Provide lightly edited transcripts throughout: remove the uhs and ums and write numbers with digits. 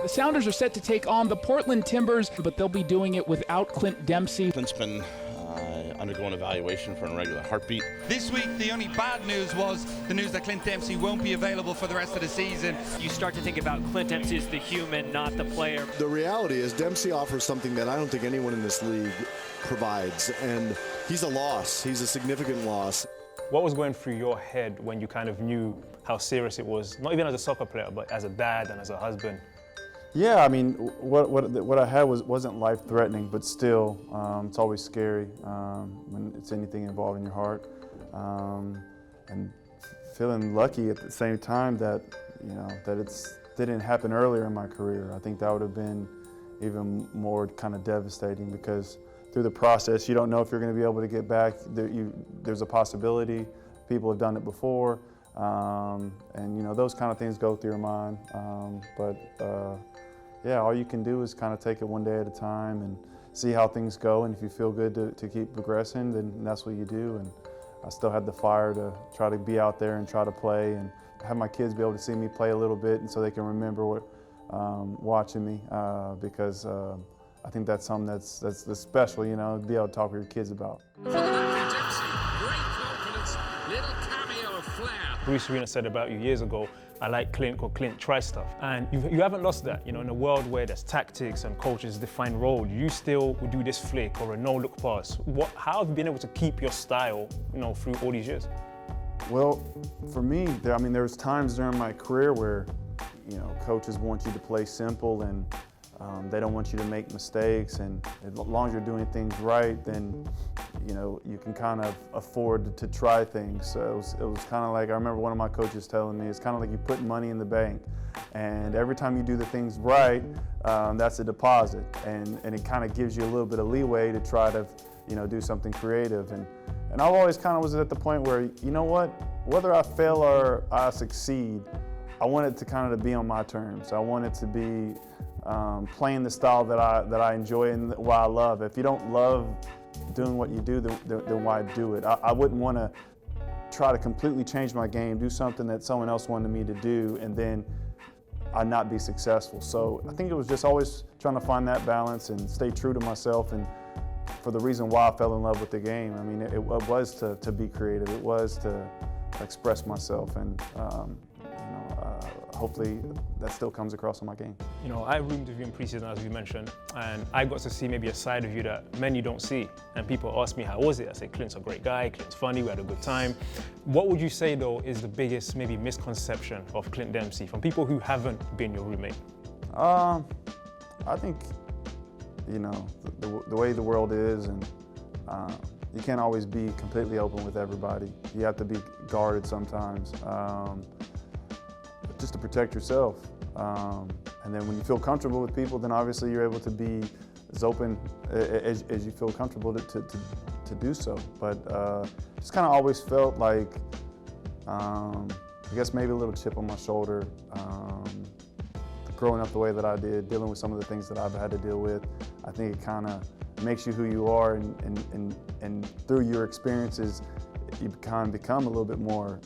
The Sounders are set to take on the Portland Timbers, but they'll be doing it without Clint Dempsey. Clint's been undergoing evaluation for an irregular heartbeat. This week, the only bad news was the news that Clint Dempsey won't be available for the rest of the season. You start to think about Clint Dempsey as the human, not the player. The reality is Dempsey offers something that I don't think anyone in this league provides, and he's a loss. He's a significant loss. What was going through your head when you kind of knew how serious it was, not even as a soccer player, but as a dad and as a husband? Yeah, I mean, what I had wasn't life-threatening, but still, it's always scary when it's anything involving your heart, and feeling lucky at the same time that it didn't happen earlier in my career. I think that would have been even more kind of devastating, because through the process, you don't know if you're going to be able to get back. There's a possibility. People have done it before, and those kind of things go through your mind. Yeah, all you can do is kind of take it one day at a time and see how things go. And if you feel good to keep progressing, then that's what you do. And I still had the fire to try to be out there and try to play, and have my kids be able to see me play a little bit, and so they can remember watching me, because I think that's something that's special, to be able to talk with your kids about. Bruce Arena said about you years ago, I like Clint, or Clint, try stuff. And you haven't lost that. In a world where there's tactics and coaches define role, you still would do this flick or a no-look pass. How have you been able to keep your style, through all these years? Well, for me, there's times during my career where, coaches want you to play simple, and they don't want you to make mistakes, and as long as you're doing things right, then you can kind of afford to try things. So it was kind of like, I remember one of my coaches telling me, it's kind of like you put money in the bank, and every time you do the things right, that's a deposit, and it kind of gives you a little bit of leeway to try to do something creative. And I always kind of was at the point where, whether I fail or I succeed, I want it to kind of be on my terms. I want it to be playing the style that I enjoy and what I love. If you don't love doing what you do, then why do it? I wouldn't want to try to completely change my game, do something that someone else wanted me to do, and then I not be successful. So I think it was just always trying to find that balance and stay true to myself, and for the reason why I fell in love with the game. It was to be creative. It was to express myself, and hopefully that still comes across on my game. I roomed with you in preseason, as you mentioned, and I got to see maybe a side of you that many don't see. And people ask me, how was it? I say, Clint's a great guy, Clint's funny, we had a good time. What would you say, though, is the biggest maybe misconception of Clint Dempsey from people who haven't been your roommate? I think, the way the world is, and you can't always be completely open with everybody. You have to be guarded sometimes, just to protect yourself. And then when you feel comfortable with people, then obviously you're able to be as open as you feel comfortable to do so. But just kind of always felt like, I guess maybe a little chip on my shoulder, growing up the way that I did, dealing with some of the things that I've had to deal with. I think it kind of makes you who you are, and through your experiences, you kind of become a little bit more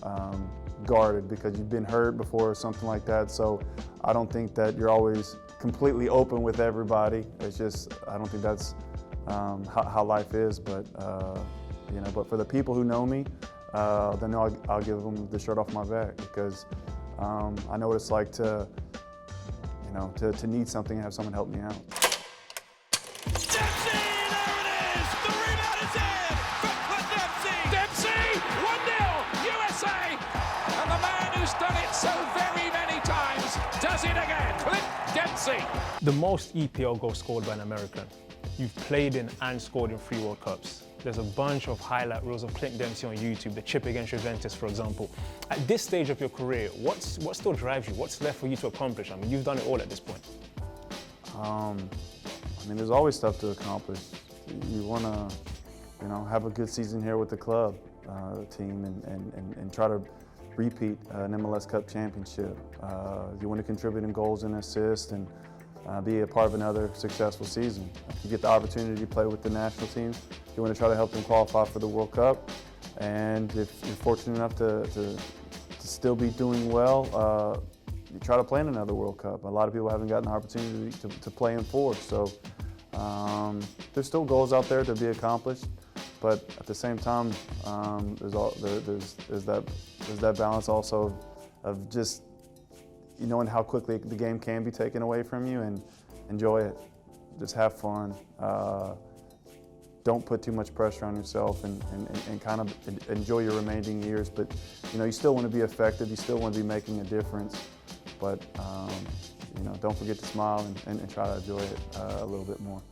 guarded, because you've been hurt before or something like that. So I don't think that you're always completely open with everybody. It's just, I don't think that's how life is. But but for the people who know me, then I'll give them the shirt off my back, because I know what it's like to need something and have someone help me out. So very many times, does it again, Clint Dempsey. The most EPL goals scored by an American. You've played in and scored in 3 World Cups. There's a bunch of highlight reels of Clint Dempsey on YouTube, the chip against Juventus, for example. At this stage of your career, what still drives you? What's left for you to accomplish? You've done it all at this point. There's always stuff to accomplish. You want to, have a good season here with the club, team, and try to repeat an MLS Cup championship. You want to contribute in goals and assists, and be a part of another successful season. If you get the opportunity to play with the national teams, you want to try to help them qualify for the World Cup. And if you're fortunate enough to still be doing well, you try to play in another World Cup. A lot of people haven't gotten the opportunity to play in 4. So there's still goals out there to be accomplished, but at the same time, there's that balance also of just knowing how quickly the game can be taken away from you, and enjoy it. Just have fun. Don't put too much pressure on yourself, and kind of enjoy your remaining years. But you still want to be effective. You still want to be making a difference. But don't forget to smile and try to enjoy it a little bit more.